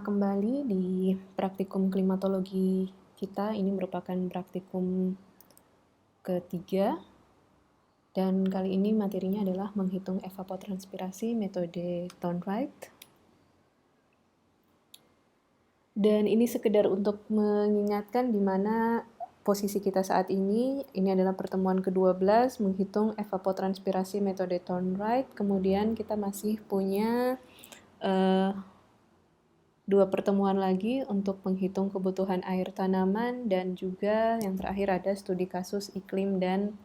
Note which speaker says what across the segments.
Speaker 1: Kembali di praktikum klimatologi kita, ini merupakan praktikum ketiga, dan kali ini materinya adalah menghitung evapotranspirasi metode Thornwright. Dan ini sekedar untuk mengingatkan di mana posisi kita saat ini adalah pertemuan ke-12 menghitung evapotranspirasi metode Thornwright. Kemudian kita masih punya dua pertemuan lagi untuk menghitung kebutuhan air tanaman, dan juga yang terakhir ada studi kasus iklim dan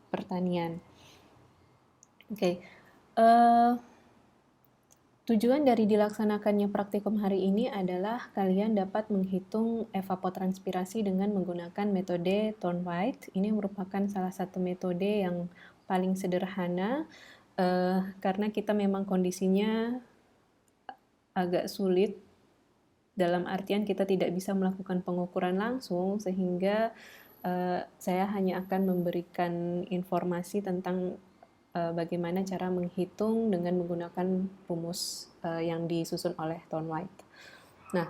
Speaker 1: pertanian. Oke. Tujuan dari dilaksanakannya praktikum hari ini adalah kalian dapat menghitung evapotranspirasi dengan menggunakan metode Thornwright. Ini merupakan salah satu metode yang paling sederhana karena kita memang kondisinya agak sulit, dalam artian kita tidak bisa melakukan pengukuran langsung, sehingga saya hanya akan memberikan informasi tentang bagaimana cara menghitung dengan menggunakan rumus yang disusun oleh Thornwright. Nah,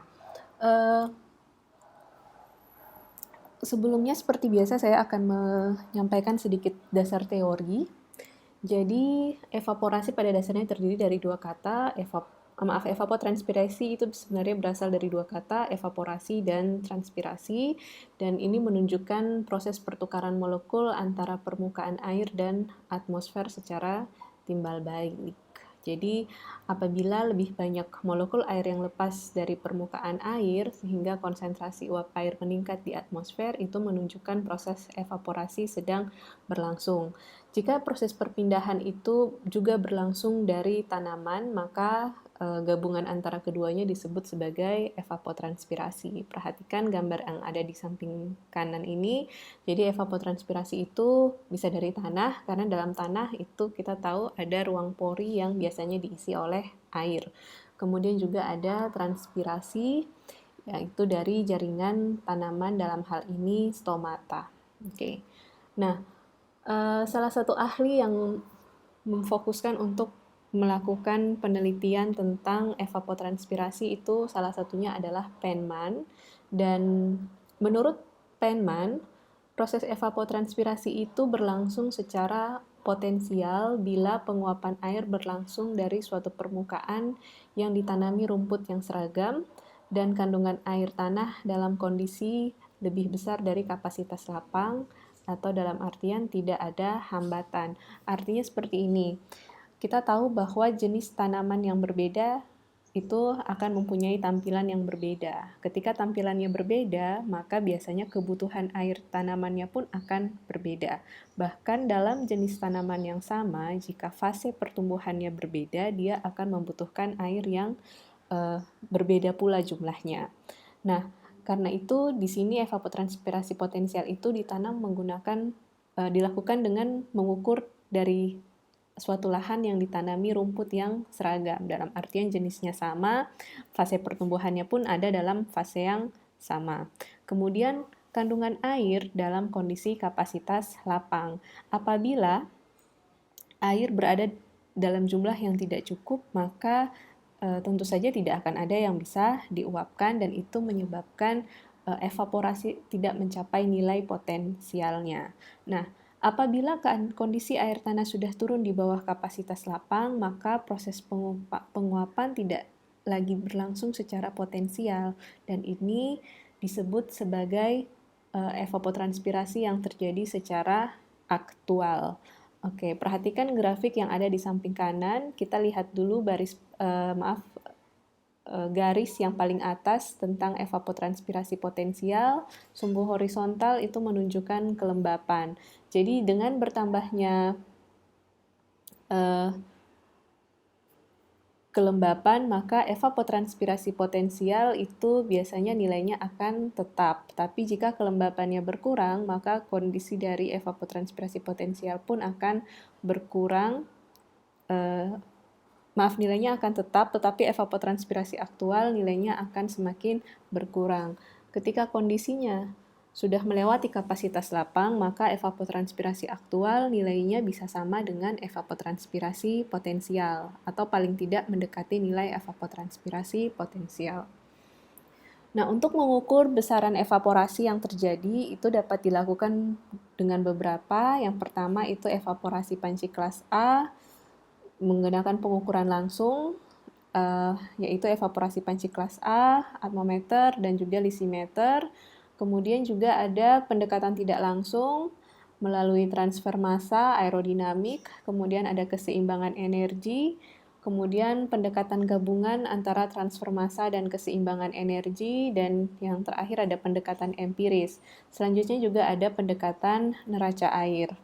Speaker 1: sebelumnya seperti biasa saya akan menyampaikan sedikit dasar teori. Jadi evaporasi pada dasarnya terdiri dari dua kata, evapotranspirasi itu sebenarnya berasal dari dua kata, evaporasi dan transpirasi, dan ini menunjukkan proses pertukaran molekul antara permukaan air dan atmosfer secara timbal balik. Jadi apabila lebih banyak molekul air yang lepas dari permukaan air sehingga konsentrasi uap air meningkat di atmosfer, itu menunjukkan proses evaporasi sedang berlangsung. Jika proses perpindahan itu juga berlangsung dari tanaman, maka gabungan antara keduanya disebut sebagai evapotranspirasi. Perhatikan gambar yang ada di samping kanan ini. Jadi evapotranspirasi itu bisa dari tanah, karena dalam tanah itu kita tahu ada ruang pori yang biasanya diisi oleh air. Kemudian juga ada transpirasi, yaitu dari jaringan tanaman, dalam hal ini stomata. Oke. Nah, salah satu ahli yang memfokuskan untuk melakukan penelitian tentang evapotranspirasi itu salah satunya adalah Penman. Dan menurut Penman, proses evapotranspirasi itu berlangsung secara potensial bila penguapan air berlangsung dari suatu permukaan yang ditanami rumput yang seragam dan kandungan air tanah dalam kondisi lebih besar dari kapasitas lapang, atau dalam artian tidak ada hambatan. Artinya seperti ini. Kita tahu bahwa jenis tanaman yang berbeda itu akan mempunyai tampilan yang berbeda. Ketika tampilannya berbeda, maka biasanya kebutuhan air tanamannya pun akan berbeda. Bahkan dalam jenis tanaman yang sama, jika fase pertumbuhannya berbeda, dia akan membutuhkan air yang berbeda pula jumlahnya. Nah, karena itu di sini evapotranspirasi potensial itu dilakukan dengan mengukur dari suatu lahan yang ditanami rumput yang seragam, dalam artian jenisnya sama, fase pertumbuhannya pun ada dalam fase yang sama. Kemudian kandungan air dalam kondisi kapasitas lapang. Apabila air berada dalam jumlah yang tidak cukup, maka tentu saja tidak akan ada yang bisa diuapkan, dan itu menyebabkan evaporasi tidak mencapai nilai potensialnya. Nah, apabila kondisi air tanah sudah turun di bawah kapasitas lapang, maka proses penguapan tidak lagi berlangsung secara potensial, dan ini disebut sebagai evapotranspirasi yang terjadi secara aktual. Oke, perhatikan grafik yang ada di samping kanan. Kita lihat dulu garis yang paling atas tentang evapotranspirasi potensial. Sumbu horizontal itu menunjukkan kelembapan. Jadi dengan bertambahnya kelembapan, maka evapotranspirasi potensial itu biasanya nilainya akan tetap. Tapi jika kelembapannya berkurang, maka kondisi dari evapotranspirasi potensial pun akan berkurang. Nilainya akan tetap, tetapi evapotranspirasi aktual nilainya akan semakin berkurang. Ketika kondisinya sudah melewati kapasitas lapang, maka evapotranspirasi aktual nilainya bisa sama dengan evapotranspirasi potensial, atau paling tidak mendekati nilai evapotranspirasi potensial. Nah, untuk mengukur besaran evaporasi yang terjadi itu dapat dilakukan dengan beberapa. Yang pertama itu evaporasi panci kelas A menggunakan pengukuran langsung, yaitu evaporasi panci kelas A, atmometer, dan juga lisimeter. Kemudian juga ada pendekatan tidak langsung melalui transfer massa aerodinamik, kemudian ada keseimbangan energi, kemudian pendekatan gabungan antara transfer massa dan keseimbangan energi, dan yang terakhir ada pendekatan empiris. Selanjutnya juga ada pendekatan neraca air.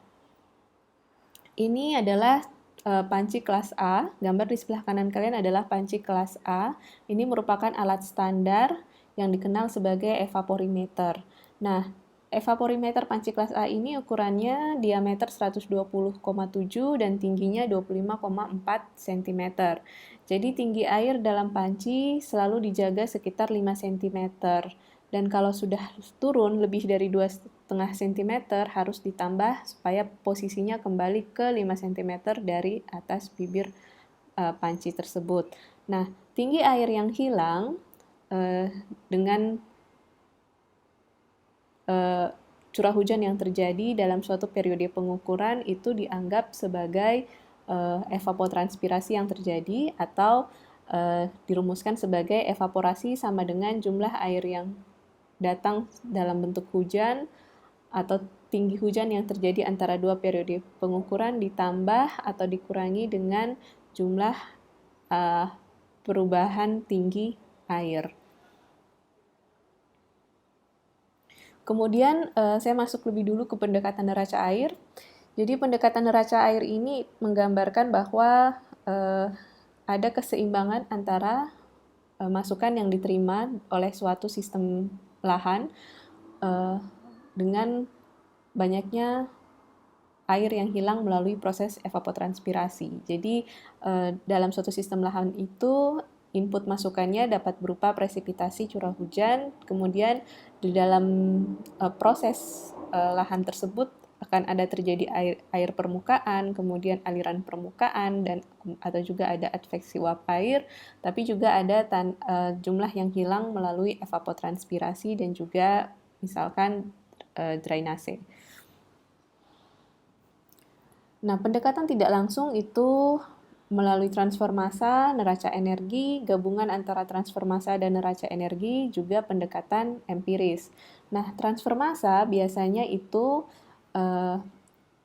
Speaker 1: Ini adalah panci kelas A. Gambar di sebelah kanan kalian adalah panci kelas A. Ini merupakan alat standar yang dikenal sebagai evaporimeter. Nah, evaporimeter panci kelas A ini ukurannya diameter 120,7 dan tingginya 25,4 cm. Jadi tinggi air dalam panci selalu dijaga sekitar 5 cm. Dan kalau sudah turun lebih dari 2,5 cm harus ditambah supaya posisinya kembali ke 5 cm dari atas bibir panci tersebut. Nah, tinggi air yang hilang dengan curah hujan yang terjadi dalam suatu periode pengukuran itu dianggap sebagai evapotranspirasi yang terjadi atau dirumuskan sebagai evaporasi sama dengan jumlah air yang datang dalam bentuk hujan atau tinggi hujan yang terjadi antara dua periode pengukuran ditambah atau dikurangi dengan jumlah perubahan tinggi air. Kemudian saya masuk lebih dulu ke pendekatan neraca air. Jadi pendekatan neraca air ini menggambarkan bahwa ada keseimbangan antara masukan yang diterima oleh suatu sistem lahan dengan banyaknya air yang hilang melalui proses evapotranspirasi. Jadi dalam suatu sistem lahan itu input masukannya dapat berupa presipitasi curah hujan, kemudian di dalam proses lahan tersebut akan ada terjadi air permukaan, kemudian aliran permukaan, dan atau juga ada adveksi uap air, tapi juga ada jumlah yang hilang melalui evapotranspirasi dan juga misalkan drainase. Nah, pendekatan tidak langsung itu melalui transfer massa, neraca energi, gabungan antara transfer massa dan neraca energi, juga pendekatan empiris. Nah, transfer massa biasanya itu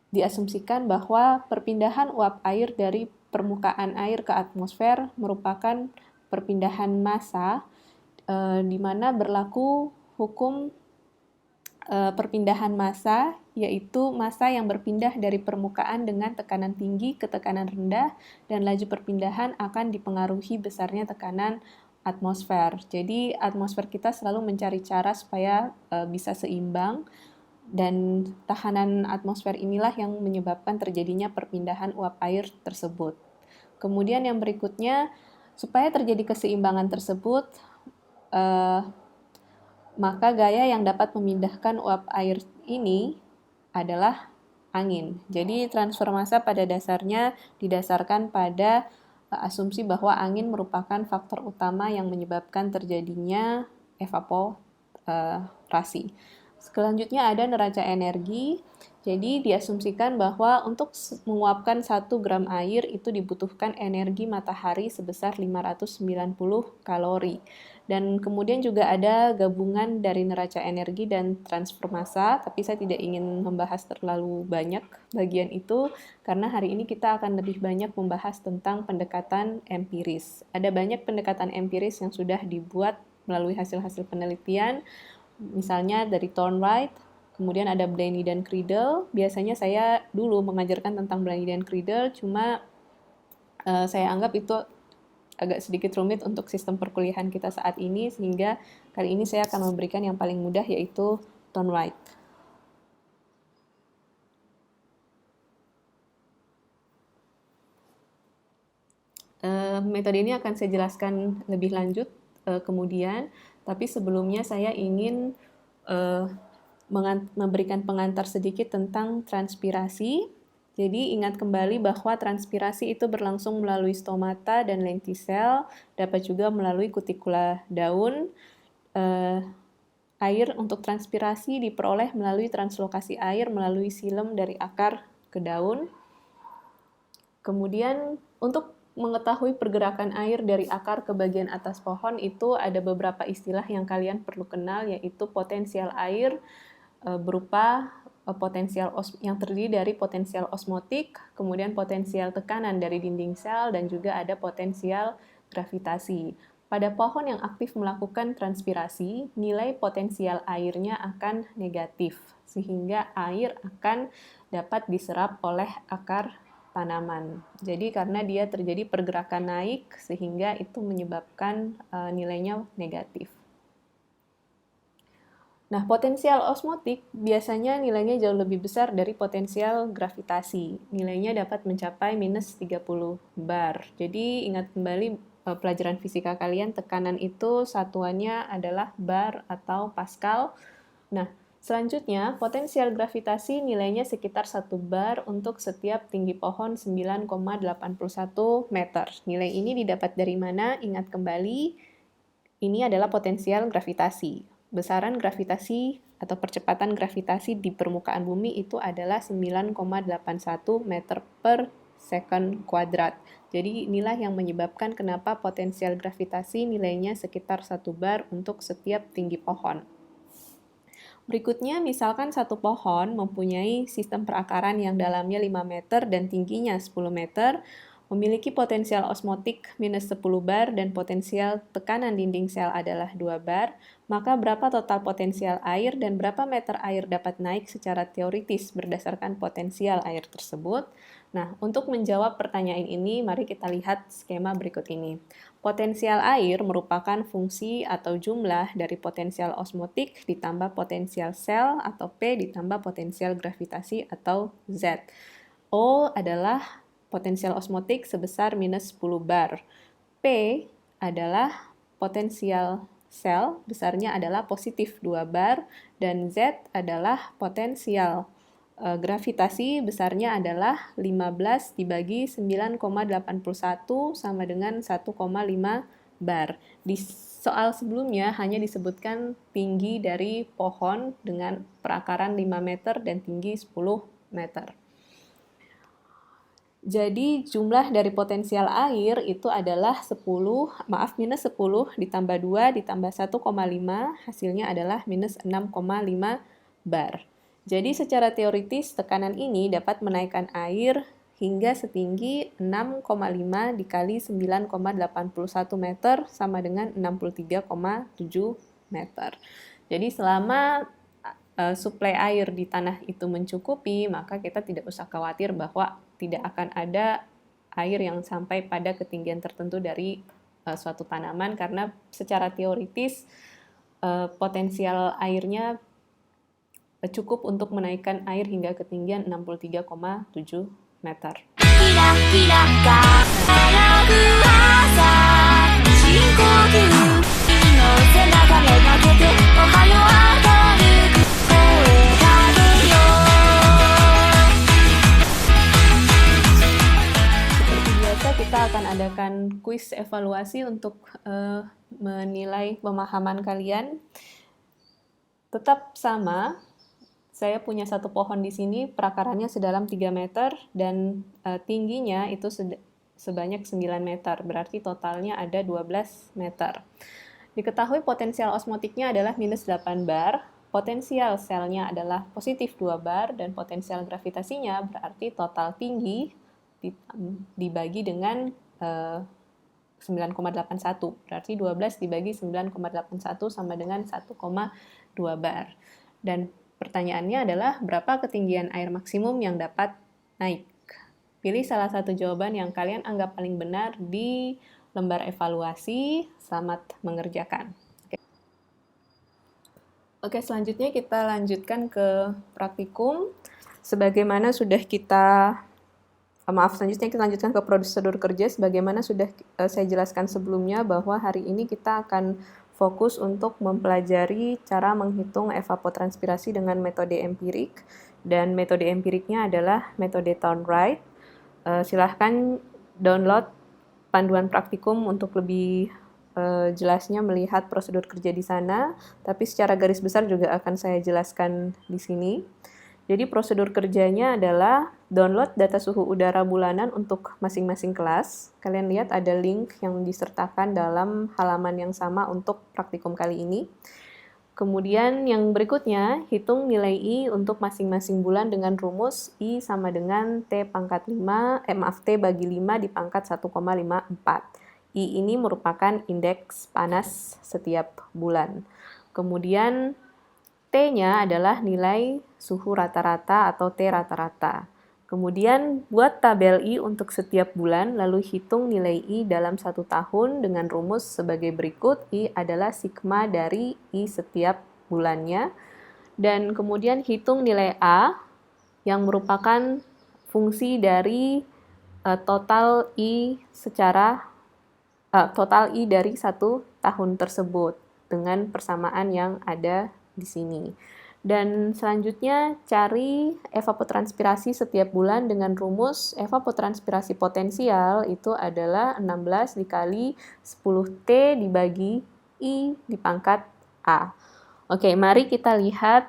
Speaker 1: diasumsikan bahwa perpindahan uap air dari permukaan air ke atmosfer merupakan perpindahan massa di mana berlaku hukum perpindahan massa, yaitu massa yang berpindah dari permukaan dengan tekanan tinggi ke tekanan rendah, dan laju perpindahan akan dipengaruhi besarnya tekanan atmosfer. Jadi atmosfer kita selalu mencari cara supaya bisa seimbang, dan tahanan atmosfer inilah yang menyebabkan terjadinya perpindahan uap air tersebut. Kemudian yang berikutnya, supaya terjadi keseimbangan tersebut, maka gaya yang dapat memindahkan uap air ini adalah angin. Jadi transfer massa pada dasarnya didasarkan pada asumsi bahwa angin merupakan faktor utama yang menyebabkan terjadinya evaporasi. Selanjutnya ada neraca energi. Jadi diasumsikan bahwa untuk menguapkan 1 gram air itu dibutuhkan energi matahari sebesar 590 kalori. Dan kemudian juga ada gabungan dari neraca energi dan transfer massa, tapi saya tidak ingin membahas terlalu banyak bagian itu, karena hari ini kita akan lebih banyak membahas tentang pendekatan empiris. Ada banyak pendekatan empiris yang sudah dibuat melalui hasil-hasil penelitian, misalnya dari Thornwright, kemudian ada Blaney dan Creedle. Biasanya saya dulu mengajarkan tentang Blaney dan Creedle, cuma saya anggap itu agak sedikit rumit untuk sistem perkuliahan kita saat ini, sehingga kali ini saya akan memberikan yang paling mudah, yaitu Thornwright. Metode ini akan saya jelaskan lebih lanjut kemudian, tapi sebelumnya saya ingin memberikan pengantar sedikit tentang transpirasi. Jadi ingat kembali bahwa transpirasi itu berlangsung melalui stomata dan lentisel, dapat juga melalui kutikula daun, eh, air untuk transpirasi diperoleh melalui translokasi air melalui silem dari akar ke daun. Kemudian untuk mengetahui pergerakan air dari akar ke bagian atas pohon itu ada beberapa istilah yang kalian perlu kenal, yaitu potensial air berupa potensial yang terdiri dari potensial osmotik, kemudian potensial tekanan dari dinding sel, dan juga ada potensial gravitasi. Pada pohon yang aktif melakukan transpirasi, nilai potensial airnya akan negatif, sehingga air akan dapat diserap oleh akar tanaman. Jadi karena dia terjadi pergerakan naik, sehingga itu menyebabkan nilainya negatif. Nah, potensial osmotik biasanya nilainya jauh lebih besar dari potensial gravitasi. Nilainya dapat mencapai minus 30 bar. Jadi ingat kembali pelajaran fisika kalian, tekanan itu satuannya adalah bar atau pascal. Nah, selanjutnya potensial gravitasi nilainya sekitar 1 bar untuk setiap tinggi pohon 9,81 meter. Nilai ini didapat dari mana? Ingat kembali, ini adalah potensial gravitasi. Besaran gravitasi atau percepatan gravitasi di permukaan bumi itu adalah 9,81 meter per second kuadrat. Jadi inilah yang menyebabkan kenapa potensial gravitasi nilainya sekitar 1 bar untuk setiap tinggi pohon. Berikutnya, misalkan satu pohon mempunyai sistem perakaran yang dalamnya 5 meter dan tingginya 10 meter, memiliki potensial osmotik minus 10 bar dan potensial tekanan dinding sel adalah 2 bar, maka berapa total potensial air dan berapa meter air dapat naik secara teoritis berdasarkan potensial air tersebut? Nah, untuk menjawab pertanyaan ini, mari kita lihat skema berikut ini. Potensial air merupakan fungsi atau jumlah dari potensial osmotik ditambah potensial sel atau P ditambah potensial gravitasi atau Z. O adalah potensial osmotik sebesar minus 10 bar. P adalah potensial sel, besarnya adalah positif 2 bar, dan Z adalah potensial gravitasi, besarnya adalah 15 dibagi 9,81 sama dengan 1,5 bar. Di soal sebelumnya hanya disebutkan tinggi dari pohon dengan perakaran 5 meter dan tinggi 10 meter. Jadi jumlah dari potensial air itu adalah minus 10 ditambah 2 ditambah 1,5, hasilnya adalah minus 6,5 bar. Jadi secara teoritis tekanan ini dapat menaikkan air hingga setinggi 6,5 dikali 9,81 meter sama dengan 63,7 meter. Jadi selama suplai air di tanah itu mencukupi, maka kita tidak usah khawatir bahwa tidak akan ada air yang sampai pada ketinggian tertentu dari suatu tanaman, karena secara teoritis potensial airnya cukup untuk menaikkan air hingga ketinggian 63,7 meter. Kita akan adakan kuis evaluasi untuk menilai pemahaman kalian. Tetap sama, saya punya satu pohon di sini, perakarannya sedalam 3 meter dan tingginya itu sebanyak 9 meter, berarti totalnya ada 12 meter. Diketahui potensial osmotiknya adalah minus 8 bar, potensial selnya adalah positif 2 bar, dan potensial gravitasinya berarti total tinggi dibagi dengan 9,81, berarti 12 dibagi 9,81 sama dengan 1,2 bar. Dan pertanyaannya adalah berapa ketinggian air maksimum yang dapat naik? Pilih salah satu jawaban yang kalian anggap paling benar di lembar evaluasi. Selamat mengerjakan. Oke, selanjutnya kita lanjutkan ke praktikum. Selanjutnya kita lanjutkan ke prosedur kerja. Sebagaimana sudah saya jelaskan sebelumnya, bahwa hari ini kita akan fokus untuk mempelajari cara menghitung evapotranspirasi dengan metode empirik, dan metode empiriknya adalah metode Thorndike. Silahkan download panduan praktikum untuk lebih jelasnya melihat prosedur kerja di sana, tapi secara garis besar juga akan saya jelaskan di sini. Jadi prosedur kerjanya adalah download data suhu udara bulanan untuk masing-masing kelas. Kalian lihat ada link yang disertakan dalam halaman yang sama untuk praktikum kali ini. Kemudian yang berikutnya, hitung nilai I untuk masing-masing bulan dengan rumus I sama dengan T pangkat 5, T bagi 5 di pangkat 1,54. I ini merupakan indeks panas setiap bulan. Kemudian T-nya adalah nilai suhu rata-rata atau T rata-rata. Kemudian buat tabel I untuk setiap bulan, lalu hitung nilai I dalam 1 tahun dengan rumus sebagai berikut. I adalah sigma dari I setiap bulannya. Dan kemudian hitung nilai A yang merupakan fungsi dari total I dari 1 tahun tersebut dengan persamaan yang ada di sini. Dan selanjutnya cari evapotranspirasi setiap bulan dengan rumus evapotranspirasi potensial itu adalah 16 dikali 10T dibagi I di pangkat A. Oke, mari kita lihat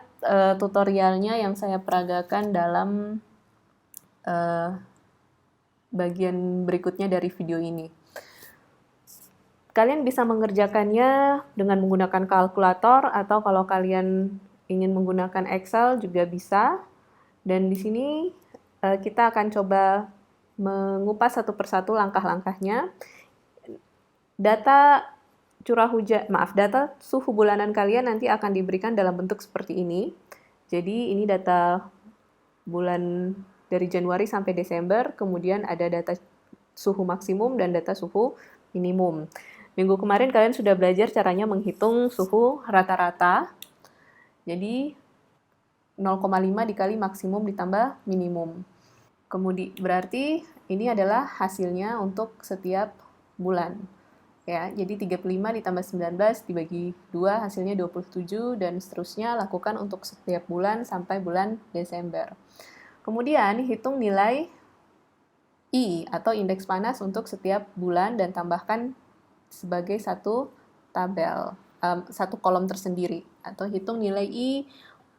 Speaker 1: tutorialnya yang saya peragakan dalam bagian berikutnya dari video ini. Kalian bisa mengerjakannya dengan menggunakan kalkulator atau kalau kalian ingin menggunakan Excel juga bisa. Dan di sini kita akan coba mengupas satu persatu langkah-langkahnya. Data data suhu bulanan kalian nanti akan diberikan dalam bentuk seperti ini. Jadi ini data bulan dari Januari sampai Desember, kemudian ada data suhu maksimum dan data suhu minimum. Minggu kemarin kalian sudah belajar caranya menghitung suhu rata-rata. Jadi 0,5 dikali maksimum ditambah minimum. Kemudian berarti ini adalah hasilnya untuk setiap bulan. Ya, jadi 35 ditambah 19 dibagi 2 hasilnya 27 dan seterusnya lakukan untuk setiap bulan sampai bulan Desember. Kemudian hitung nilai I atau indeks panas untuk setiap bulan dan tambahkan sebagai satu tabel, satu kolom tersendiri. Atau hitung nilai I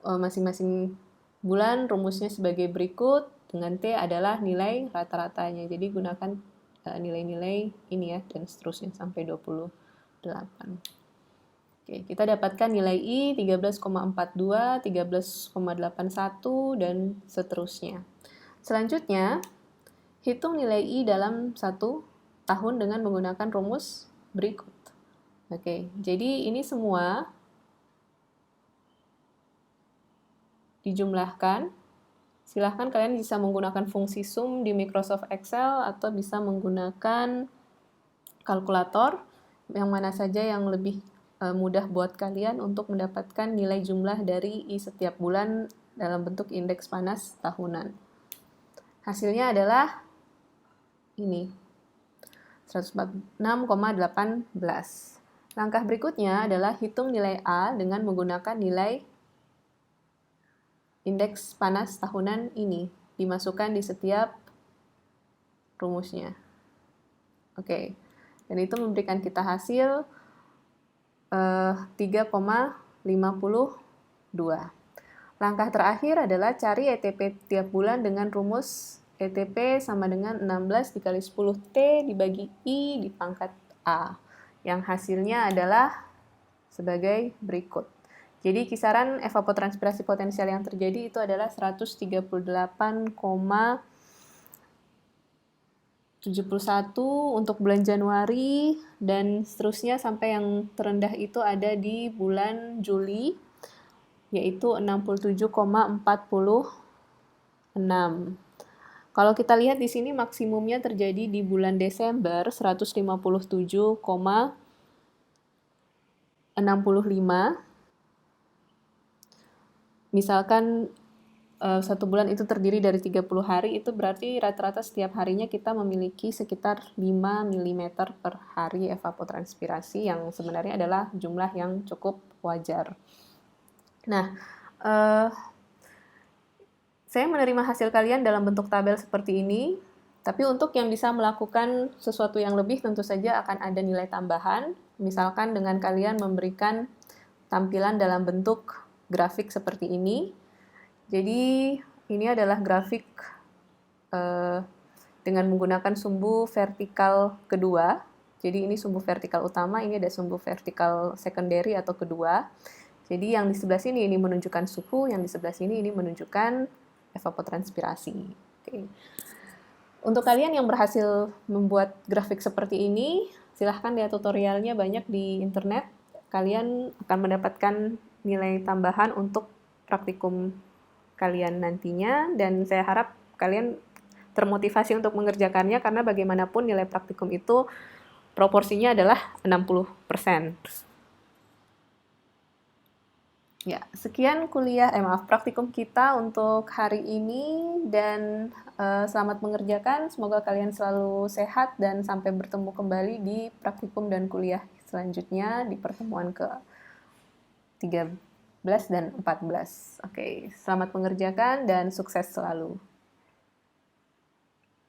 Speaker 1: masing-masing bulan, rumusnya sebagai berikut, dengan T adalah nilai rata-ratanya. Jadi gunakan nilai-nilai ini ya, dan seterusnya sampai 28. Oke, kita dapatkan nilai I 13,42, 13,81, dan seterusnya. Selanjutnya, hitung nilai I dalam 1 tahun dengan menggunakan rumus berikut. Oke, jadi ini semua dijumlahkan. Silahkan kalian bisa menggunakan fungsi sum di Microsoft Excel atau bisa menggunakan kalkulator, yang mana saja yang lebih mudah buat kalian untuk mendapatkan nilai jumlah dari I setiap bulan dalam bentuk indeks panas tahunan. Hasilnya adalah ini, 146,18. Langkah berikutnya adalah hitung nilai A dengan menggunakan nilai indeks panas tahunan ini, dimasukkan di setiap rumusnya. Oke, dan itu memberikan kita hasil 3,52. Langkah terakhir adalah cari ETP tiap bulan dengan rumus ETP sama dengan 16 dikali 10T dibagi I di pangkat A. Yang hasilnya adalah sebagai berikut. Jadi kisaran evapotranspirasi potensial yang terjadi itu adalah 138,71 untuk bulan Januari dan seterusnya sampai yang terendah itu ada di bulan Juli, yaitu 67,46. Kalau kita lihat di sini maksimumnya terjadi di bulan Desember 157,65. Misalkan 1 bulan itu terdiri dari 30 hari, itu berarti rata-rata setiap harinya kita memiliki sekitar 5 mm per hari evapotranspirasi, yang sebenarnya adalah jumlah yang cukup wajar. Nah, saya menerima hasil kalian dalam bentuk tabel seperti ini. Tapi untuk yang bisa melakukan sesuatu yang lebih tentu saja akan ada nilai tambahan, misalkan dengan kalian memberikan tampilan dalam bentuk grafik seperti ini. Jadi ini adalah grafik dengan menggunakan sumbu vertikal kedua. Jadi ini sumbu vertikal utama, ini ada sumbu vertikal secondary atau kedua. Jadi yang di sebelah sini ini menunjukkan suhu, yang di sebelah sini ini menunjukkan evapotranspirasi. Oke. Untuk kalian yang berhasil membuat grafik seperti ini, silahkan lihat tutorialnya banyak di internet. Kalian akan mendapatkan nilai tambahan untuk praktikum kalian nantinya, dan saya harap kalian termotivasi untuk mengerjakannya karena bagaimanapun nilai praktikum itu proporsinya adalah 60%. Ya, sekian praktikum kita untuk hari ini, dan selamat mengerjakan. Semoga kalian selalu sehat dan sampai bertemu kembali di praktikum dan kuliah selanjutnya di pertemuan ke-13 dan 14. Oke, selamat mengerjakan dan sukses selalu.